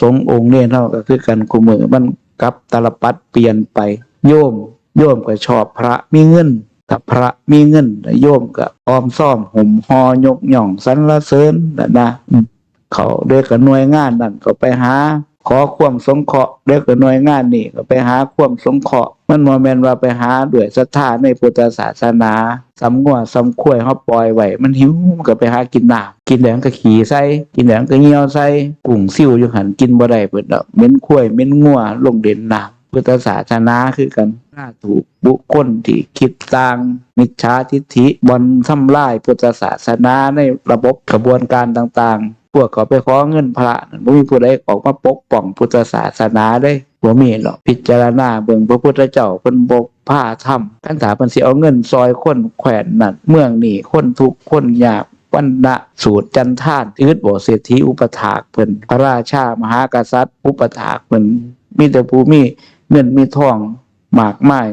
สงฆ์องค์เนรเฮาก็คือกันคุมื้อมันกับตาลปัดเปลี่ยนไปโยมก็ชอบพระมีเงินถ้าพระมีเงินโยมก็ออมซ่อมห่มฮอยกย่องสรรเสริญนะเขาเด็กกับหน่วยงานนั่นก็ไปหาขอความสงเคราะห์เด็กกับหน่วยงานนี่ก็ไปหาความสงเคราะห์มันบ่แม่นว่าไปหาด้วยศรัทธาในพุทธศาสนาสำงัวสำข้วยเฮาปล่อยไว้มันหิวมันก็ไปหากินน้ำกินแล้วก็ขี่ใส่กินแล้วก็เหี่ยวใส่กุ้งซิ่วอยู่หั่นกินบ่ได้เบิดดอกเหม็นข้วยเหม็นงัวลงเด่นน้ำพุทธศาสนาคือกันน่าถูกบุคคลที่คิดต่างมิจฉาทิฏฐิบ่อนทำลายพุทธศาสนาในระบบกระบวนการต่างๆพวกเขาไปขอเงินพระบ่มีผู้ใดออกมาปกป้องพุทธศาสนาได้บ่มีหรอกพิจารณาเบิ่งพระพุทธเจ้าเพิ่นบ่พาทำคันถ้าเพิ่นสิเอาเงินซอยคนแขวนนั่นเมืองนี้คนทุกข์คนยากวันณะสูตรจันทานอืดบ่เศรษฐีอุปถากเพิ่นพระราชามหากษัตริย์อุปถากเพิ่นมีแต่ผู้มีเงินมีทองมากมาย